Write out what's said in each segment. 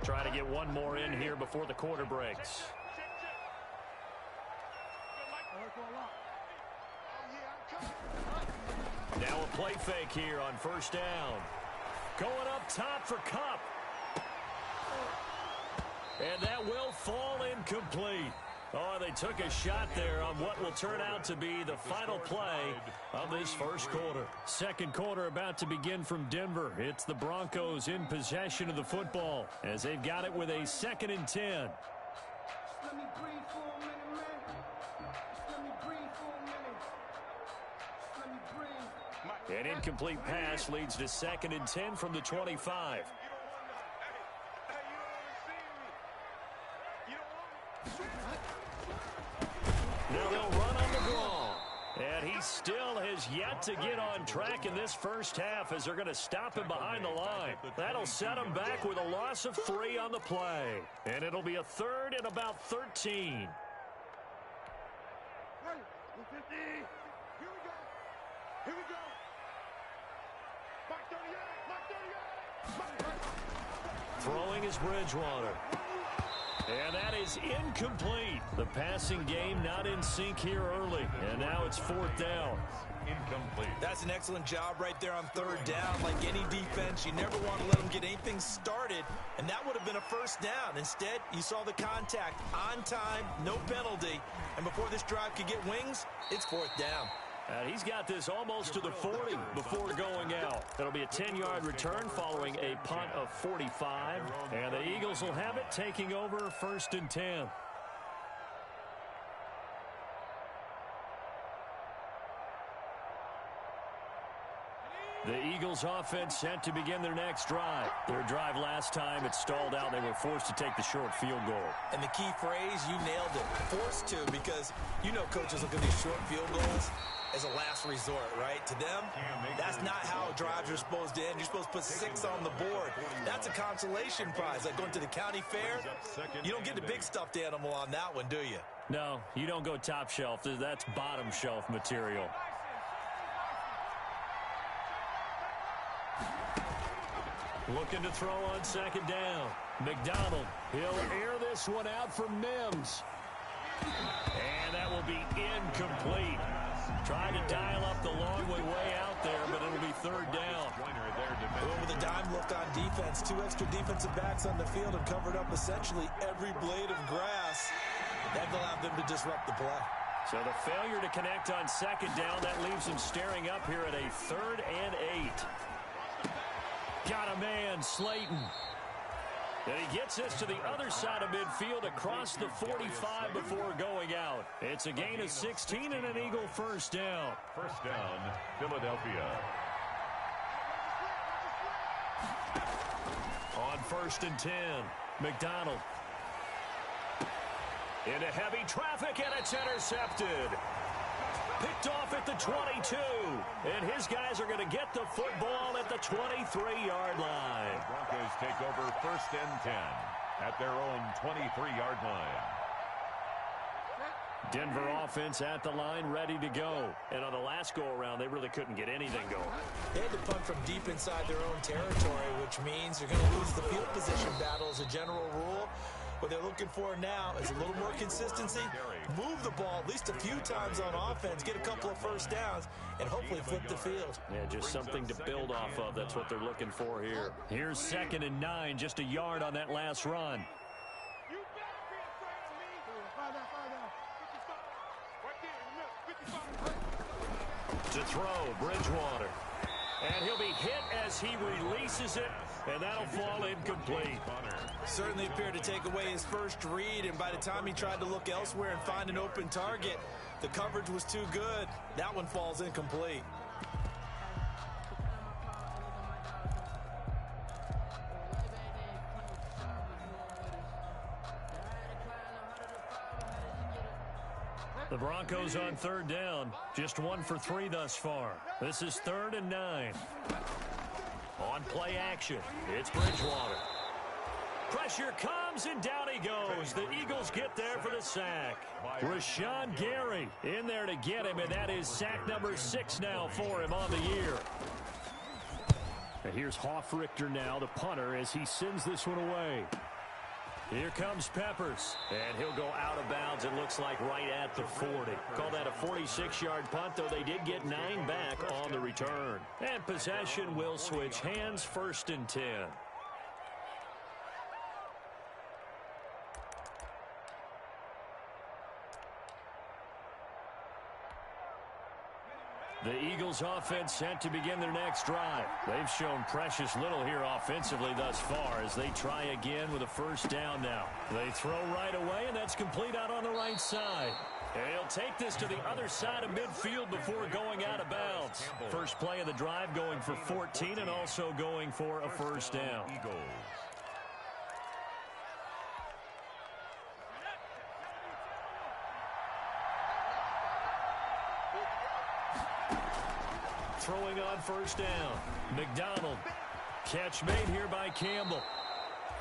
Trying to get one more in here before the quarter breaks. Now a play fake here on first down. Going up top for Kupp. And that will fall incomplete. Oh, they took a shot there on what will turn out to be the final play of this first quarter. Second quarter about to begin from Denver. It's the Broncos in possession of the football as they've got it with a 2nd and 10. An incomplete pass leads to 2nd and 10 from the 25. Now they'll run on the ball. And he still has yet to get on track in this first half as they're going to stop him behind the line. That'll set him back with a loss of 3 on the play. And it'll be a 3rd and about 13. Here we go. Throwing is Bridgewater. And that is incomplete. The passing game not in sync here early. And now it's 4th down. Incomplete. That's an excellent job right there on 3rd down. Like any defense, you never want to let them get anything started. And that would have been a first down. Instead, you saw the contact on time, no penalty. And before this drive could get wings, it's 4th down. And he's got this almost to the 40 before going out. It'll be a 10-yard return following a punt of 45. And the Eagles will have it taking over 1st and 10. The Eagles offense set to begin their next drive. Their drive last time, it stalled out. They were forced to take the short field goal. And the key phrase, you nailed it. Forced to, because you know coaches look at these short field goals as a last resort, right? To them, that's not how drives are supposed to end. You're supposed to put 6 on the board. That's a consolation prize. Like going to the county fair, you don't get the big stuffed animal on that one, do you? No, you don't go top shelf. That's bottom shelf material. Looking to throw on 2nd down. McDonald, he'll air this one out for Mims. And that will be incomplete. Trying to dial up the long way out there, but it'll be 3rd down. With a dime look on defense, 2 extra defensive backs on the field have covered up essentially every blade of grass. That will allow them to disrupt the play. So the failure to connect on 2nd down, that leaves them staring up here at a 3rd and 8. Got a man, Slayton. And he gets this to the other side of midfield across the 45 before going out. It's a gain of 16 and an Eagle 1st down. 1st down, Philadelphia. On 1st and 10, McDonald. Into heavy traffic, and it's intercepted. Picked off at the 22. And his guys are going to get the football at the 23-yard line. The Broncos take over 1st and 10 at their own 23-yard line. Denver offense at the line, ready to go. And on the last go-around, they really couldn't get anything going. They had to punt from deep inside their own territory, which means they're going to lose the field position battle as a general rule. What they're looking for now is a little more consistency, move the ball at least a few times on offense, get a couple of first downs, and hopefully flip the field. Yeah, just something to build off of. That's what they're looking for here. Here's 2nd and 9, just a yard on that last run. To throw, Bridgewater. And he'll be hit as he releases it, and that'll fall incomplete. Certainly appeared to take away his first read, and by the time he tried to look elsewhere and find an open target, the coverage was too good. That one falls incomplete. The Broncos on 3rd down. Just 1 for 3 thus far. This is 3rd and 9. On play action, it's Bridgewater. Pressure comes, and down he goes. The Eagles get there for the sack. Rashawn Gary in there to get him, and that is sack number 6 now for him on the year. And here's Hoff-Richter now, the punter, as he sends this one away. Here comes Peppers, and he'll go out of bounds, it looks like, right at the 40. Call that a 46-yard punt, though they did get 9 back on the return. And possession will switch hands, 1st and 10. The Eagles offense set to begin their next drive. They've shown precious little here offensively thus far as they try again with a 1st down now. They throw right away, and that's complete out on the right side. And he'll take this to the other side of midfield before going out of bounds. First play of the drive going for 14 and also going for a 1st down. Eagles. Throwing on 1st down. McDonald. Catch made here by Campbell.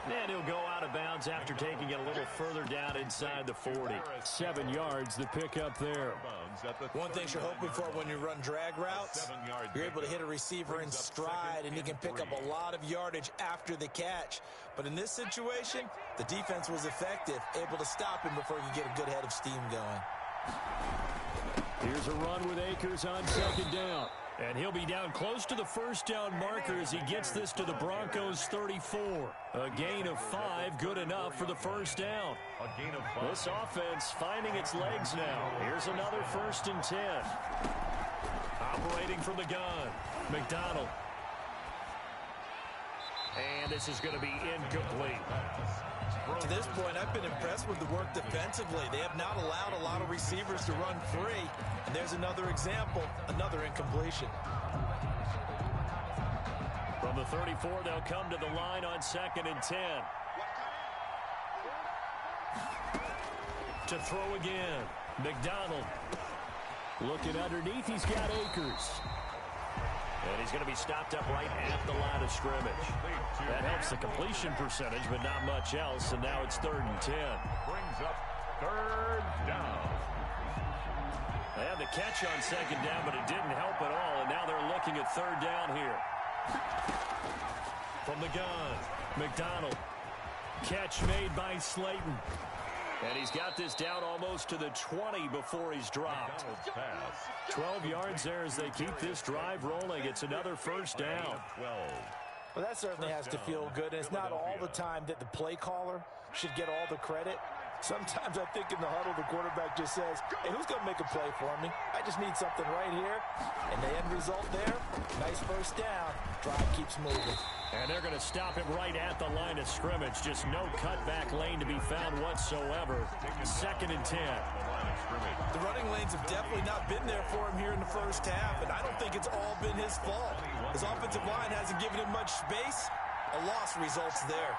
And he'll go out of bounds after taking it a little further down inside the 40. 7 yards the pickup there. One thing you're hoping for when you run drag routes, you're able to hit a receiver in stride and he can pick up a lot of yardage after the catch. But in this situation, the defense was effective, able to stop him before you get a good head of steam going. Here's a run with Akers on 2nd down. And he'll be down close to the 1st down marker as he gets this to the Broncos 34. A gain of 5, good enough for the 1st down. A gain of 5. This offense finding its legs now. Here's another 1st and 10. Operating from the gun. McDonald. And this is going to be incomplete. To this point, I've been impressed with the work defensively. They have not allowed a lot of receivers to run free. And there's another example, another incompletion. From the 34, they'll come to the line on 2nd and 10. To throw again. McDonald. Looking underneath, he's got Akers. And he's going to be stopped up right at the line of scrimmage. That helps the completion percentage, but not much else. And now it's 3rd and 10. Brings up 3rd down. They had the catch on 2nd down, but it didn't help at all. And now they're looking at 3rd down here. From the gun, McDonald. Catch made by Slayton. And he's got this down almost to the 20 before he's dropped. 12 yards there as they keep this drive rolling. It's another 1st down. Well, that certainly has to feel good. And it's not all the time that the play caller should get all the credit. Sometimes I think in the huddle, the quarterback just says, hey, who's going to make a play for me? I just need something right here. And the end result there, nice 1st down. Drive keeps moving. And they're going to stop him right at the line of scrimmage. Just no cutback lane to be found whatsoever. 2nd and 10. The running lanes have definitely not been there for him here in the 1st half, and I don't think it's all been his fault. His offensive line hasn't given him much space. A loss results there.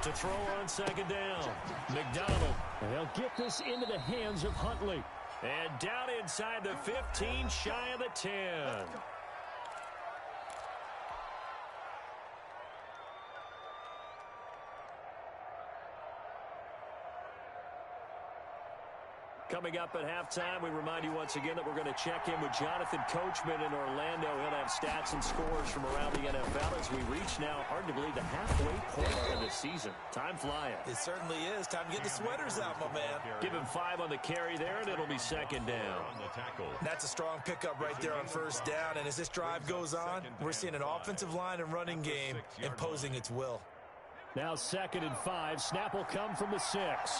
To throw on 2nd down. McDonald. And they'll get this into the hands of Huntley. And down inside the 15, shy of the 10. Coming up at halftime, we remind you once again that we're going to check in with Jonathan Coachman in Orlando. He'll have stats and scores from around the NFL as we reach now, hard to believe, the halfway point of the season. Time flying. It certainly is. Time to get the sweaters out, my man. Give him 5 on the carry there, and it'll be 2nd down. That's a strong pickup right there on 1st down. And as this drive goes on, we're seeing an offensive line and running game imposing its will. Now 2nd and 5. Snap will come from the 6.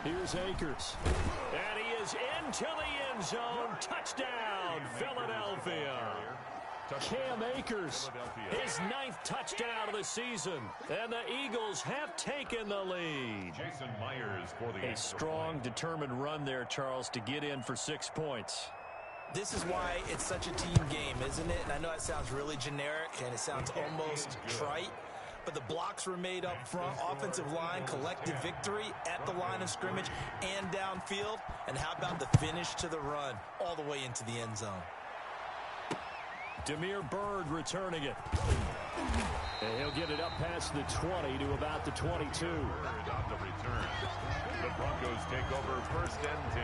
Here's Akers. And he is into the end zone. Touchdown, Philadelphia. Cam Akers, his 9th touchdown of the season. And the Eagles have taken the lead. Jason Myers for the A strong, determined run there, Charles, to get in for 6 points. This is why it's such a team game, isn't it? And I know it sounds really generic and it sounds almost trite, but the blocks were made up front, offensive line, collective victory at the line of scrimmage and downfield. And how about the finish to the run all the way into the end zone? Damiere Byrd returning it. And he'll get it up past the 20 to about the 22. On the return, the Broncos take over 1st and 10.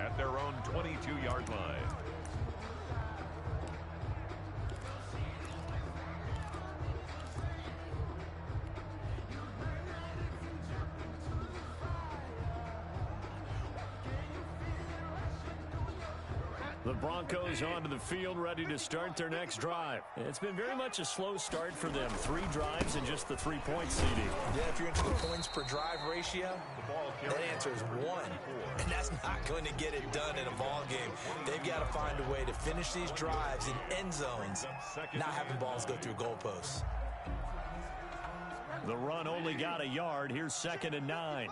At their own 22-yard line. The Broncos onto the field, ready to start their next drive. It's been very much a slow start for them. 3 drives and just the 3-point CD. Yeah, if you're into the points per drive ratio, that answer is 1. And that's not going to get it done in a ball game. They've got to find a way to finish these drives in end zones, not having balls go through goalposts. The run only got a yard. Here's 2nd and 9.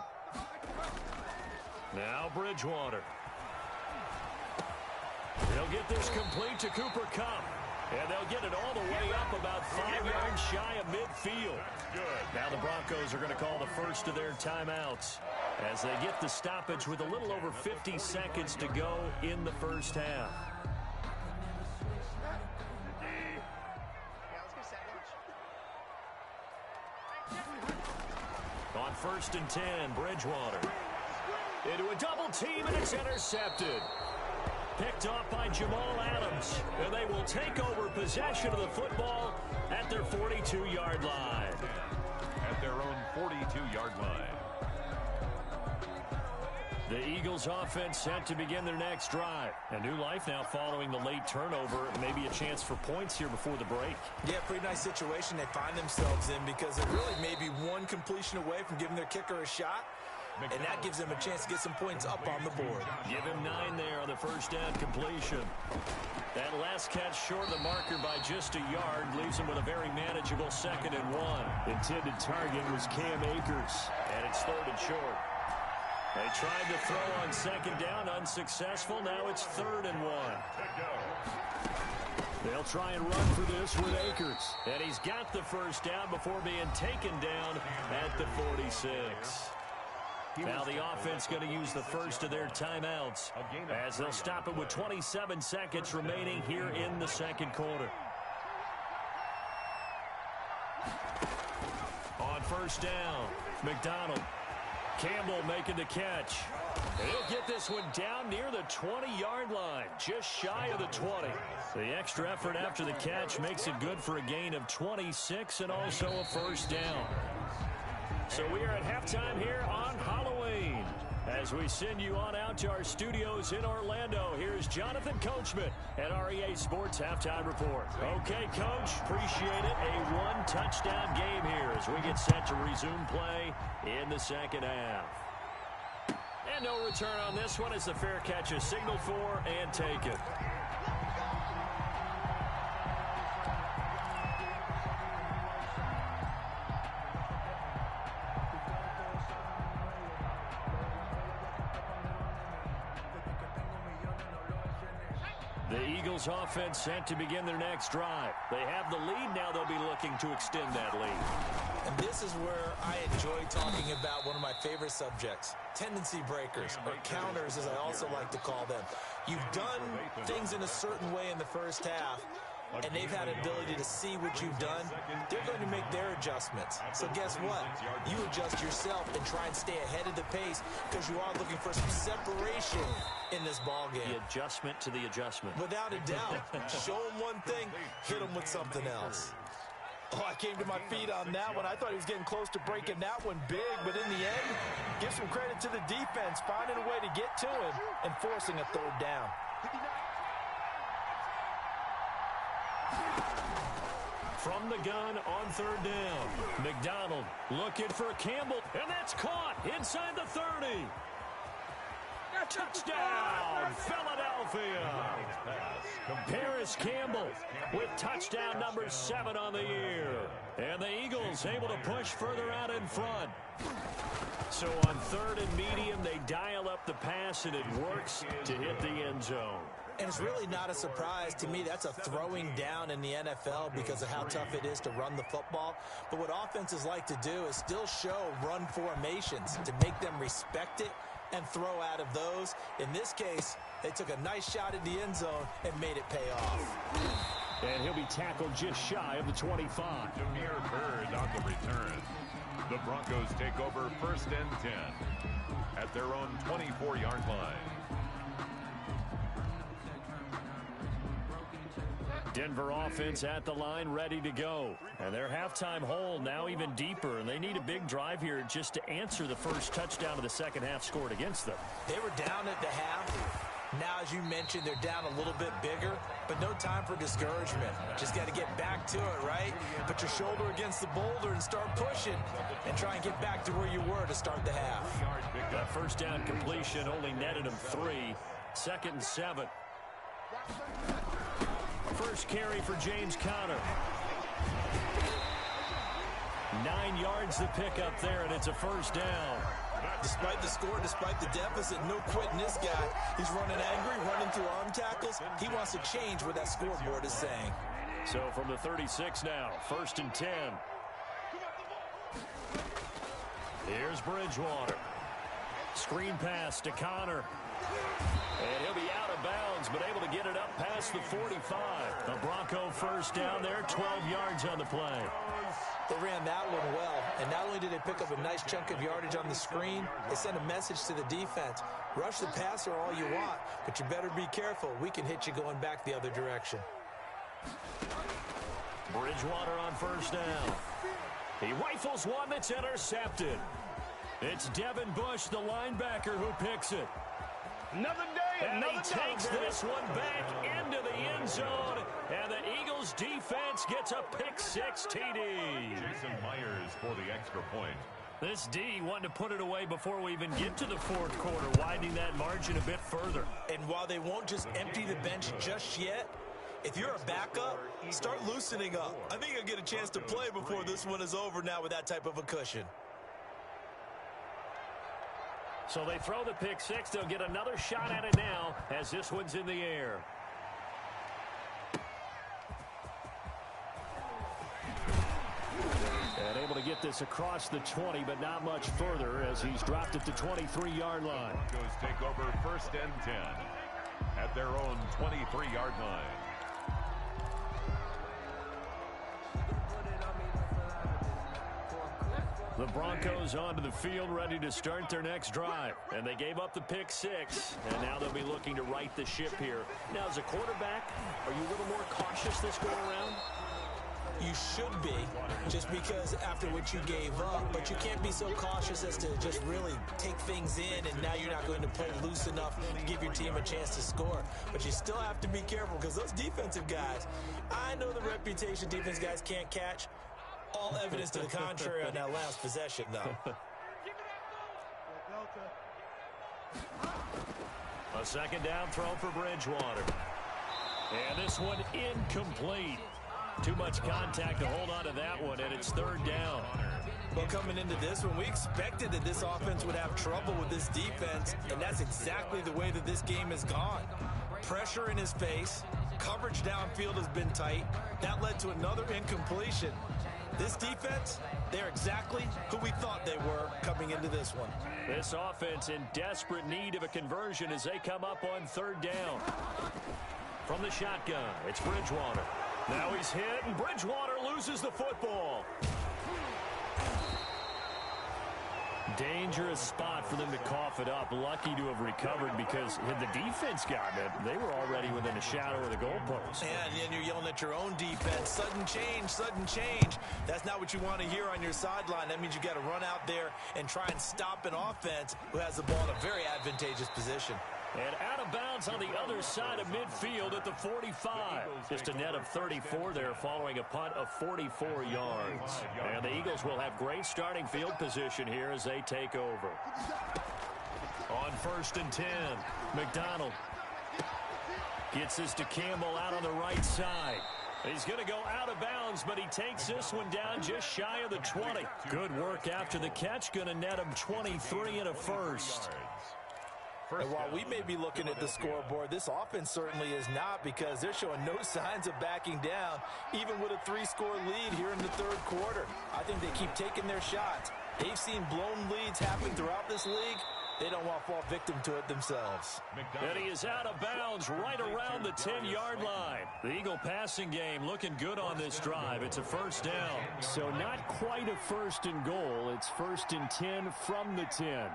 Now Bridgewater. They'll get this complete to Cooper Kupp. And they'll get it all the way up about 5 yards shy of midfield. Now the Broncos are going to call the first of their timeouts as they get the stoppage with a little over 50 seconds to go in the first half. On 1st and 10, Bridgewater. Into a double team, and it's intercepted. Picked off by Jamal Adams, and they will take over possession of the football at their 42-yard line. At their own 42-yard line. The Eagles offense set to begin their next drive. A new life now following the late turnover. Maybe a chance for points here before the break. Yeah, pretty nice situation they find themselves in because it really may be one completion away from giving their kicker a shot. And that gives them a chance to get some points up on the board. Give him 9 there on the first down completion. That last catch short of the marker by just a yard leaves him with a very manageable 2nd and 1. Intended target was Cam Akers, and it's 3rd and short. They tried to throw on 2nd down, unsuccessful. Now it's 3rd and 1. They'll try and run for this with Akers. And he's got the first down before being taken down at the 46. Now the offense going to use the first of their timeouts as they'll stop it with 27 seconds remaining here in the second quarter. On 1st down, McDonald. Campbell making the catch. And he'll get this one down near the 20-yard line, just shy of the 20. The extra effort after the catch makes it good for a gain of 26 and also a first down. So we are at halftime here on Halloween. As we send you on out to our studios in Orlando, here's Jonathan Coachman at REA Sports Halftime Report. Okay, Coach, appreciate it. A one-touchdown game here as we get set to resume play in the second half. And no return on this one as the fair catch is signaled for and taken. The Eagles offense set to begin their next drive. They have the lead. Now they'll be looking to extend that lead. And this is where I enjoy talking about one of my favorite subjects, tendency breakers, or counters as I also like to call them. You've done things in a certain way in the first half, and they've had an ability to see what you've done. They're going to make their adjustments. So guess what? You adjust yourself and try and stay ahead of the pace because you are looking for some separation in this ball game. The adjustment to the adjustment. Without a doubt. Show them one thing, hit them with something else. Oh, I came to my feet on that one. I thought he was getting close to breaking that one big, but in the end, give some credit to the defense, finding a way to get to him and forcing a third down. from the gun on third down. McDonald looking for Campbell, and that's caught inside the 30. Touchdown, Philadelphia. Paris Campbell with touchdown number 7 on the year. And the Eagles able to push further out in front. So on third and medium, they dial up the pass, and it works to hit the end zone. And it's really not a surprise to me. That's a throwing down in the NFL because of how tough it is to run the football. But what offenses like to do is still show run formations to make them respect it and throw out of those. In this case, they took a nice shot at the end zone and made it pay off. And he'll be tackled just shy of the 25. Jameer Byrd on the return. The Broncos take over first and 10 at their own 24-yard line. Denver offense at the line, ready to go. And their halftime hole now even deeper, and they need a big drive here just to answer the first touchdown of the second half scored against them. They were down at the half. Now, as you mentioned, they're down a little bit bigger, but no time for discouragement. Just got to get back to it, right? Put your shoulder against the boulder and start pushing and try and get back to where you were to start the half. That first down completion only netted them 3. 2nd and 7. First carry for James Conner. 9 yards to pick up there, and it's a first down. Despite the score, despite the deficit, no quitting this guy. He's running angry, running through arm tackles. He wants to change what that scoreboard is saying. So from the 36 now, 1st and 10. Here's Bridgewater. Screen pass to Conner. And he'll be out of bounds, but able to get it up past the 45. The Bronco first down there, 12 yards on the play. They ran that one well, and not only did they pick up a nice chunk of yardage on the screen, they sent a message to the defense. Rush the passer all you want, but you better be careful. We can hit you going back the other direction. Bridgewater on first down. He rifles one that's intercepted. It's Devin Bush, the linebacker, who picks it. Another day, and another he takes down, this one back into the end zone, and the Eagles defense gets a pick-6 TD. Jason Myers for the extra point. This D wanted to put it away before we even get to the fourth quarter, widening that margin a bit further. And while they won't just empty the bench just yet, if you're a backup, start loosening up. I think you'll get a chance to play before this one is over now with that type of a cushion. So they throw the pick-6. They'll get another shot at it now as this one's in the air. And able to get this across the 20, but not much further as he's dropped at the 23-yard line. Broncos take over first and 10 at their own 23-yard line. The Broncos onto the field, ready to start their next drive. And they gave up the pick-6, and now they'll be looking to right the ship here. Now, as a quarterback, are you a little more cautious this go-around? You should be, just because after what you gave up, but you can't be so cautious as to just really take things in, and now you're not going to play loose enough to give your team a chance to score. But you still have to be careful, because those defensive guys, I know the reputation defense guys can't catch. All evidence to the contrary on that last possession, though. A second down throw for Bridgewater. And this one incomplete. Too much contact to hold on to that one, and it's third down. Well, coming into this one, we expected that this offense would have trouble with this defense, and that's exactly the way that this game has gone. Pressure in his face. Coverage downfield has been tight. That led to another incompletion. This defense, they're exactly who we thought they were coming into this one. This offense in desperate need of a conversion as they come up on third down. From the shotgun, it's Bridgewater. Now he's hit, and Bridgewater loses the football. Dangerous spot for them to cough it up. Lucky to have recovered because had the defense gotten it, they were already within a shadow of the goalpost. And then you're yelling at your own defense. Sudden change, sudden change. That's not what you want to hear on your sideline. That means you got to run out there and try and stop an offense who has the ball in a very advantageous position. And out of bounds on the other side of midfield at the 45. Just a net of 34 there following a punt of 44 yards. And the Eagles will have great starting field position here as they take over. On 1st and 10, McDonald gets this to Campbell out on the right side. He's going to go out of bounds, but he takes this one down just shy of the 20. Good work after the catch. Going to net him 23 and a first. And while we may be looking at the scoreboard, this offense certainly is not, because they're showing no signs of backing down, even with a 3-score lead here in the third quarter. I think they keep taking their shots. They've seen blown leads happen throughout this league. They don't want to fall victim to it themselves. And he is out of bounds right around the 10-yard line. The Eagle passing game looking good on this drive. It's a first down. So not quite a 1st and goal. It's 1st and 10 from the 10.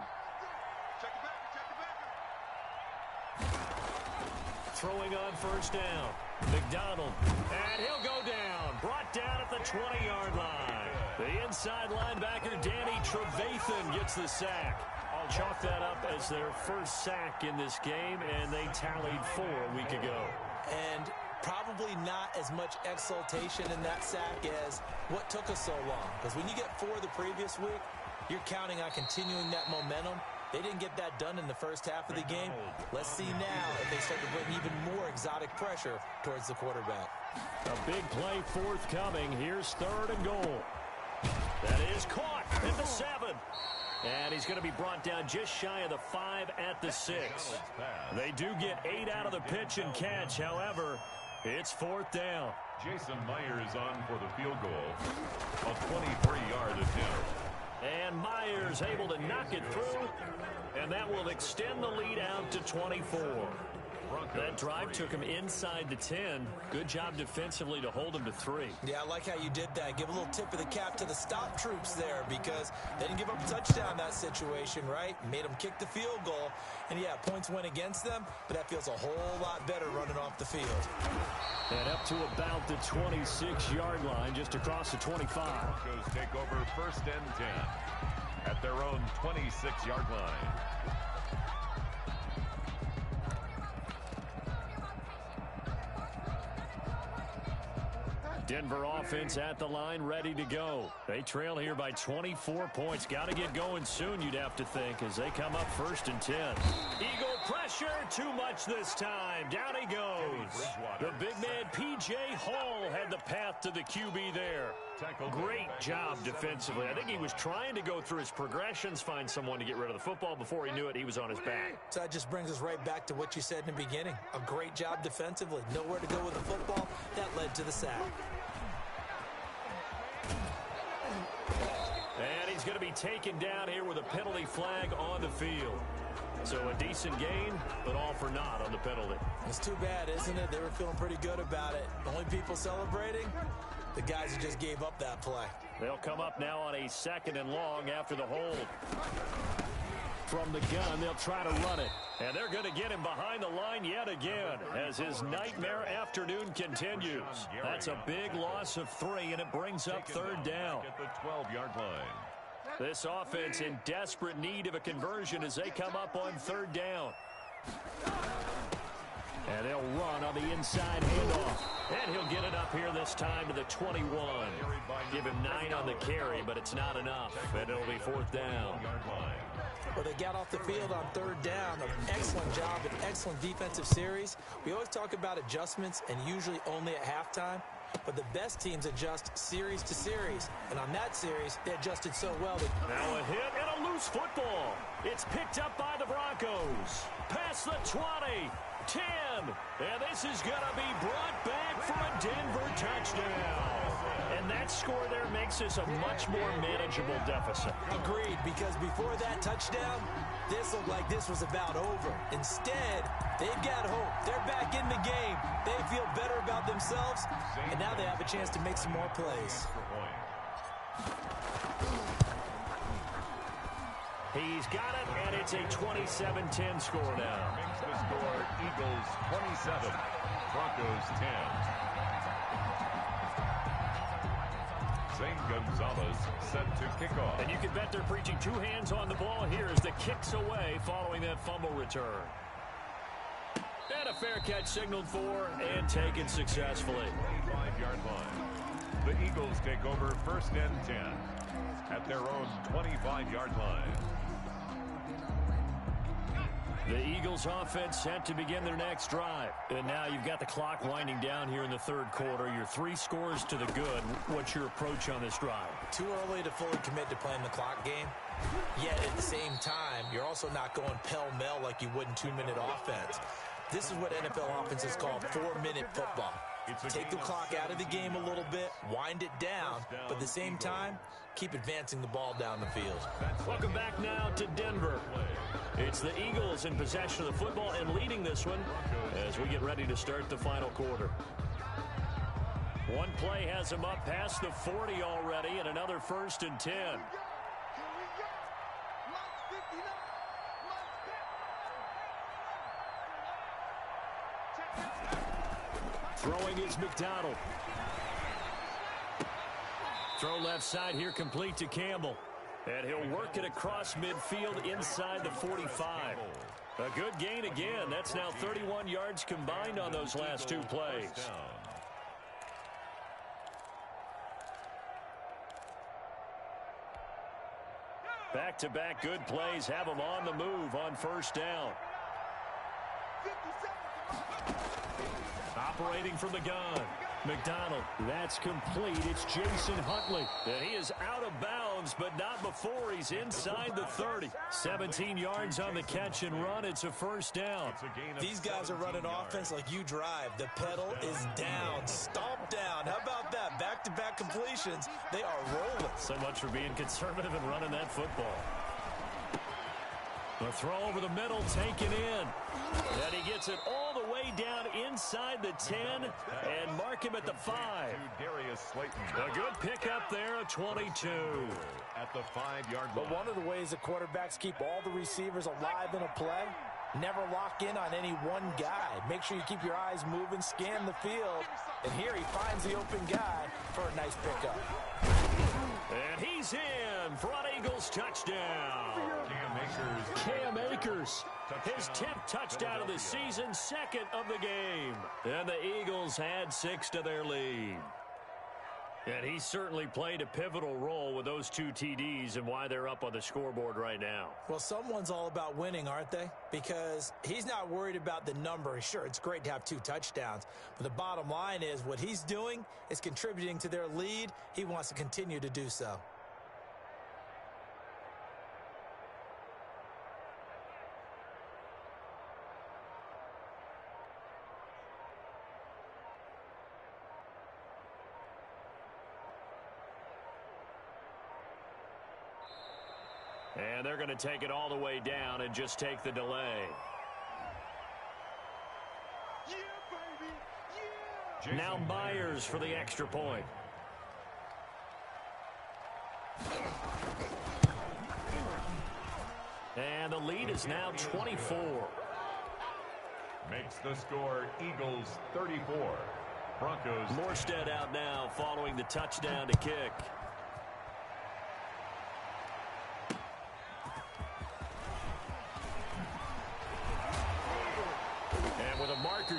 Throwing on first down. McDonald. And he'll go down. Brought down at the 20-yard line. The inside linebacker, Danny Trevathan, gets the sack. I'll chalk that up as their first sack in this game, and they tallied 4 a week ago. And probably not as much exultation in that sack as what took us so long. Because when you get 4 the previous week, you're counting on continuing that momentum. They didn't get that done in the first half of the game. Let's see now if they start to bring even more exotic pressure towards the quarterback. A big play forthcoming. Here's 3rd and goal. That is caught at the 7. And he's going to be brought down just shy of the 5 at the 6. They do get 8 out of the pitch and catch. However, it's 4th down. Jason Myers on for the field goal. A 23-yard attempt. And Myers able to knock it through. And that will extend the lead out to 24. That drive took him inside the 10. Good job defensively to hold him to 3. Yeah, I like how you did that. Give a little tip of the cap to the stop troops there, because they didn't give up a touchdown in that situation, right? Made them kick the field goal. And, yeah, points went against them, but that feels a whole lot better running off the field. And up to about the 26-yard line, just across the 25. Broncos take over 1st and 10 at their own 26-yard line. Denver offense at the line, ready to go. They trail here by 24 points. Got to get going soon, you'd have to think, as they come up 1st and 10. Eagle pressure, too much this time. Down he goes. The big man, P.J. Hall, had the path to the QB there. Great job defensively. I think he was trying to go through his progressions, find someone to get rid of the football. Before he knew it, he was on his back. So that just brings us right back to what you said in the beginning. A great job defensively. Nowhere to go with the football. That led to the sack. And he's going to be taken down here with a penalty flag on the field. So a decent gain, but all for naught on the penalty. It's too bad, isn't it? They were feeling pretty good about it. The only people celebrating, the guys who just gave up that play. They'll come up now on a 2nd and long after the hold. From the gun, they'll try to run it. And they're going to get him behind the line yet again as his nightmare afternoon continues. That's a big loss of 3, and it brings up 3rd down. At the 12-yard line. This offense in desperate need of a conversion as they come up on 3rd down. And they'll run on the inside handoff. And he'll get it up here this time to the 21. Give him 9 on the carry, but it's not enough. And it'll be 4th down. Well, they got off the field on 3rd down. An excellent job, an excellent defensive series. We always talk about adjustments, and usually only at halftime. But the best teams adjust series to series. And on that series, they adjusted so well. Now a hit and a loose football. It's picked up by the Broncos. Past the 20, 10. And this is going to be brought back for a Denver touchdown. And that score there makes this a much more manageable deficit. Agreed, because before that touchdown, this looked like this was about over. Instead, they've got hope. They're back in the game. They feel better about themselves, and now they have a chance to make some more plays. He's got it, and it's a 27-10 score now. Makes the score Eagles 27, Broncos 10. Zane Gonzalez set to kick off. And you can bet they're preaching 2 hands on the ball here as the kick's away following that fumble return. fair catch signaled for and taken successfully. 25-yard line. The Eagles take over 1st and 10 at their own 25-yard line. The Eagles offense set to begin their next drive. And now you've got the clock winding down here in the third quarter. Your 3 scores to the good. What's your approach on this drive? Too early to fully commit to playing the clock game. Yet at the same time, you're also not going pell-mell like you would in 2-minute offense. This is what NFL offenses call 4-minute football. Take the clock out of the game a little bit, wind it down, but at the same time, keep advancing the ball down the field. Welcome back now to Denver. It's the Eagles in possession of the football and leading this one as we get ready to start the final quarter. One play has them up past the 40 already and another 1st and 10. Throwing is McDonald. Throw left side here, complete to Campbell. And he'll work it across midfield inside the 45. A good gain again. That's now 31 yards combined on those last 2 plays. Back-to-back good plays have them on the move on 1st down. Operating from the gun. McDonald. That's complete. It's Jason Huntley. And he is out of bounds, but not before he's inside the 30. 17 yards on the catch and run. It's a 1st down. These guys are running offense like you drive. The pedal is down. Stomp down. How about that? Back-to-back completions. They are rolling. So much for being conservative and running that football. The throw over the middle, taken in. And he gets it all the way down inside the 10 and mark him at the 5. A good pickup there, a 22. At the 5-yard line. But one of the ways the quarterbacks keep all the receivers alive in a play, never lock in on any one guy. Make sure you keep your eyes moving, scan the field. And here he finds the open guy for a nice pickup. And he's in for an Eagles touchdown. Cam Akers, his 10th touchdown of the season, 2nd of the game. And the Eagles add 6 to their lead. And he certainly played a pivotal role with those 2 TDs and why they're up on the scoreboard right now. Well, someone's all about winning, aren't they? Because he's not worried about the number. Sure, it's great to have 2 touchdowns. But the bottom line is what he's doing is contributing to their lead. He wants to continue to do so. And they're going to take it all the way down and just take the delay. Yeah, baby. Yeah. Now Myers for the extra point. And the lead is now 24. Makes the score Eagles 34. Broncos. Morstead out now following the touchdown to kick.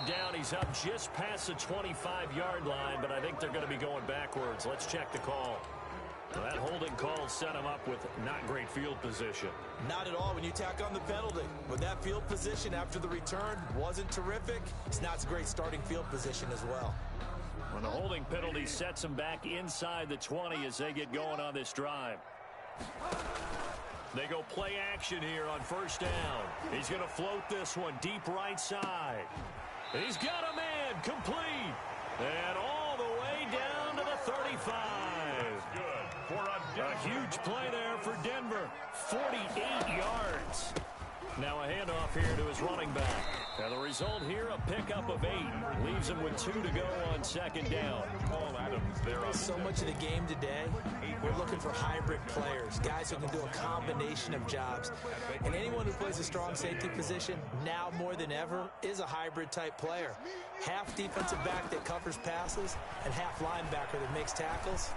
Down, he's up just past the 25-yard line, but I think they're going to be going backwards. Let's check the call. Well, that holding call set him up with not great field position. Not at all when you tack on the penalty. But that field position after the return wasn't terrific. It's not a great starting field position as well. When the holding penalty sets him back inside the 20 as they get going on this drive. They go play action here on 1st down. He's going to float this one deep right side. He's got a man complete. And all the way down to the 35. A huge play there for Denver. 48 yards. Now a handoff here to his running back. And the result here, a pickup of 8. Leaves him with 2 to go on 2nd down. So much of the game today, we're looking for hybrid players, guys who can do a combination of jobs. And anyone who plays a strong safety position, now more than ever, is a hybrid type player. Half defensive back that covers passes and half linebacker that makes tackles.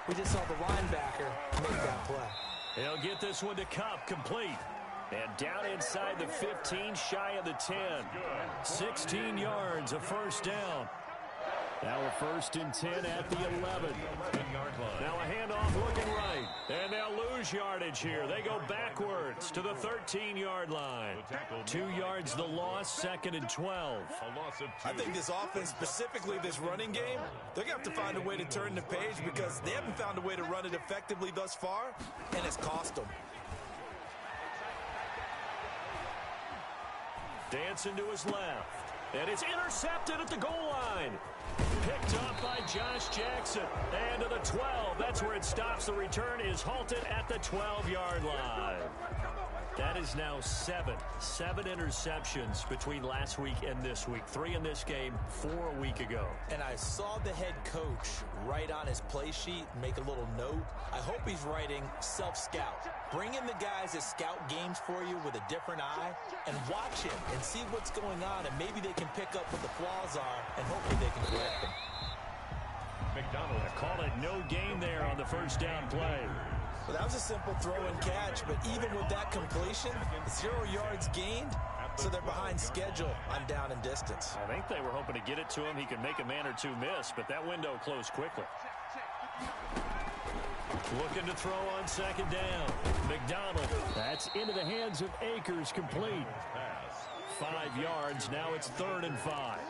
We just saw the linebacker make that play. He'll get this one to Cup, complete. And down inside the 15, shy of the 10. 16 yards, a first down. Now a 1st and 10 at the 11. Now a handoff looking right. And they'll lose yardage here. They go backwards to the 13-yard line. 2 yards the loss, 2nd and 12. I think this offense, specifically this running game, they're going to have to find a way to turn the page because they haven't found a way to run it effectively thus far, and it's cost them. Dancing to his left. And it's intercepted at the goal line. Picked up by Josh Jackson. And to the 12. That's where it stops. The return is halted at the 12-yard line. That is now 7 interceptions between last week and this week. 3 in this game, 4 a week ago. And I saw the head coach write on his play sheet, make a little note. I hope he's writing self-scout. Bring in the guys that scout games for you with a different eye and watch him and see what's going on, and maybe they can pick up what the flaws are, and hopefully they can correct them. McDonald called it no gain there on the first down play. Well, that was a simple throw and catch, but even with that completion, 0 yards gained, so they're behind schedule on down and distance. I think they were hoping to get it to him. He could make a man or two miss, but that window closed quickly. Looking to throw on 2nd down. McDonald. That's into the hands of Akers, complete. 5 yards. Now it's 3rd and 5.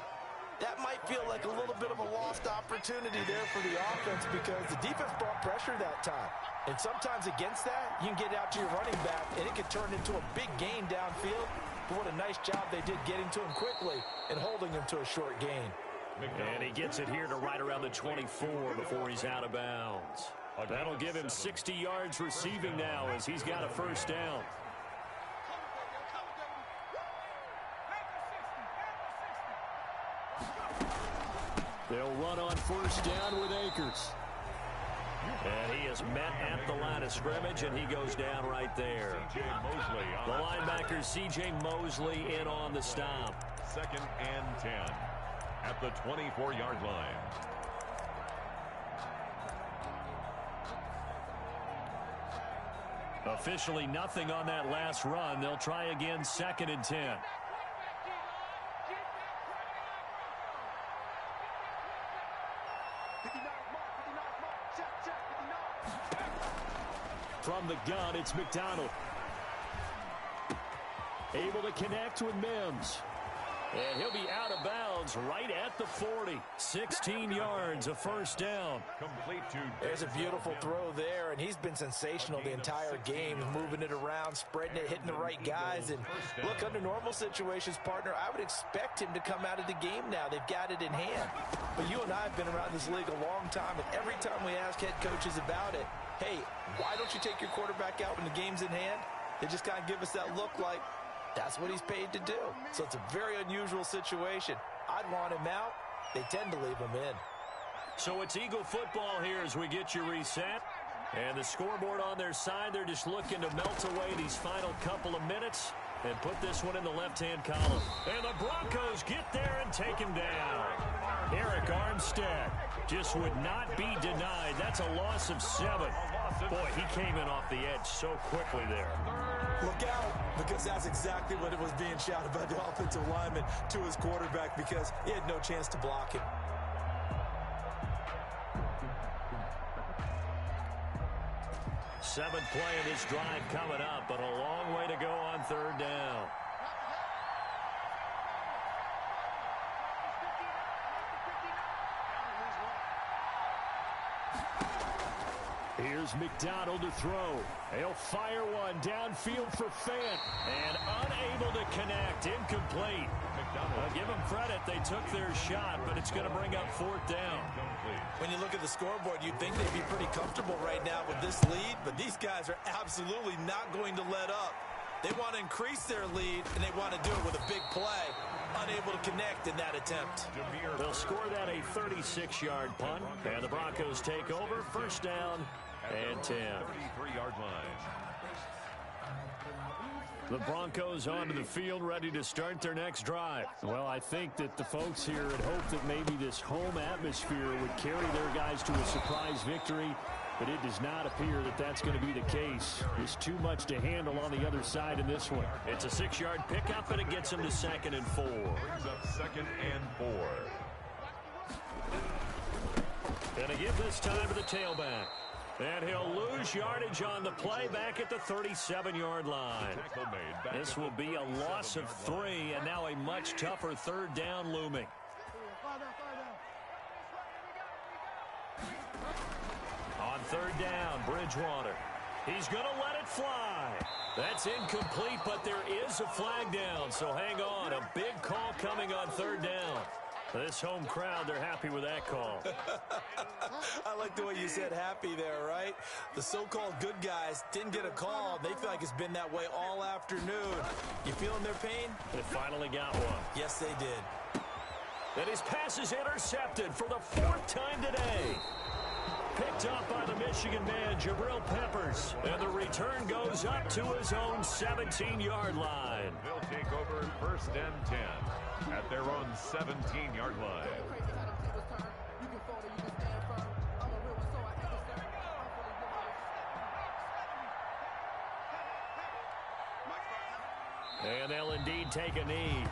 That might feel like a little bit of a lost opportunity there for the offense because the defense brought pressure that time. And sometimes against that, you can get out to your running back, and it could turn into a big gain downfield. But what a nice job they did getting to him quickly and holding him to a short gain. And he gets it here to right around the 24 before he's out of bounds. That'll give him 60 yards receiving now as he's got a first down. They'll run on 1st down with Akers. And he is met at the line of scrimmage, and he goes down right there. The linebacker, C.J. Mosley, in on the stop. 2nd and 10 at the 24-yard line. Officially nothing on that last run. They'll try again, 2nd and 10. From the gun, it's McDonald. Able to connect with Mims. And he'll be out of bounds right at the 40. 16 yards, a first down. There's a beautiful throw there, and he's been sensational the entire game, moving it around, spreading it, hitting the right guys. And look, under normal situations, partner, I would expect him to come out of the game now. They've got it in hand. But you and I have been around this league a long time, and every time we ask head coaches about it, hey, why don't you take your quarterback out when the game's in hand? They just kind of give us that look like, that's what he's paid to do. So it's a very unusual situation. I'd want him out. They tend to leave him in. So it's Eagle football here as we get you reset. And the scoreboard on their side, they're just looking to melt away these final couple of minutes and put this one in the left-hand column. And the Broncos get there and take him down. Eric Armstead just would not be denied. That's a loss of 7. Boy, he came in off the edge so quickly there. Look out, because that's exactly what it was being shouted by the offensive lineman to his quarterback because he had no chance to block him. Seventh play of this drive coming up, but a long way to go on 3rd down. Here's McDonald to throw. He'll fire one downfield for Fant. And unable to connect. Incomplete. I'll give them credit. They took their shot, but it's going to bring up 4th down. When you look at the scoreboard, you'd think they'd be pretty comfortable right now with this lead, but these guys are absolutely not going to let up. They want to increase their lead, and they want to do it with a big play. Unable to connect in that attempt. They'll score that a 36-yard punt, and the Broncos take over. 1st down and 10. 33-yard line. The Broncos onto the field, ready to start their next drive. Well, I think that the folks here had hoped that maybe this home atmosphere would carry their guys to a surprise victory. but it does not appear that that's going to be the case. There's too much to handle on the other side in this one. It's a 6-yard pickup, and it gets him to 2nd and 4. Brings up 2nd and 4. Gonna give this time to the tailback. And he'll lose yardage on the play back at the 37-yard line. This will be a loss of 3, and now a much tougher 3rd down looming. On 3rd down, Bridgewater. He's going to let it fly. That's incomplete, but there is a flag down, so hang on. A big call coming on 3rd down. This home crowd, they're happy with that call. I like the way you said happy there, right? The so-called good guys didn't get a call. They feel like it's been that way all afternoon. You feeling their pain? They finally got one. Yes, they did. And his pass is intercepted for the 4th time today. Picked up by the Michigan man, Jabril Peppers. And the return goes up to his own 17-yard line. They'll take over 1st and 10 at their own 17-yard line. And they'll indeed take a knee.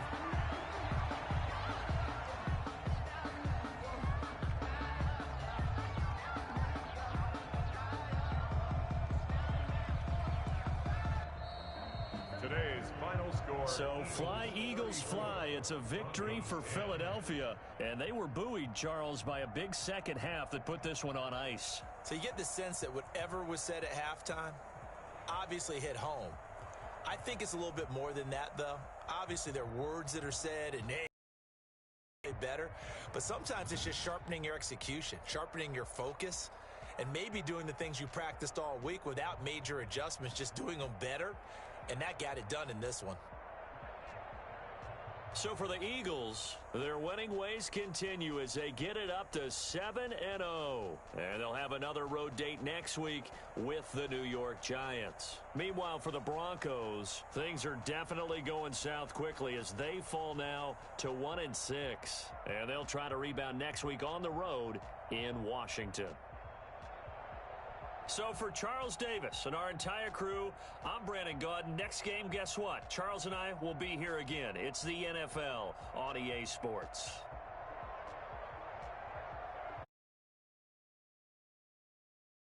So fly, Eagles, fly. It's a victory for Philadelphia. And they were buoyed, Charles, by a big second half that put this one on ice. So you get the sense that whatever was said at halftime obviously hit home. I think it's a little bit more than that, though. Obviously, there are words that are said and better. But sometimes it's just sharpening your execution, sharpening your focus, and maybe doing the things you practiced all week without major adjustments, just doing them better. And that got it done in this one. So for the Eagles, their winning ways continue as they get it up to 7-0. And they'll have another road date next week with the New York Giants. Meanwhile, for the Broncos, things are definitely going south quickly as they fall now to 1-6. And they'll try to rebound next week on the road in Washington. So for Charles Davis and our entire crew, I'm Brandon Gaudin. Next game, guess what? Charles and I will be here again. It's the NFL on EA Sports.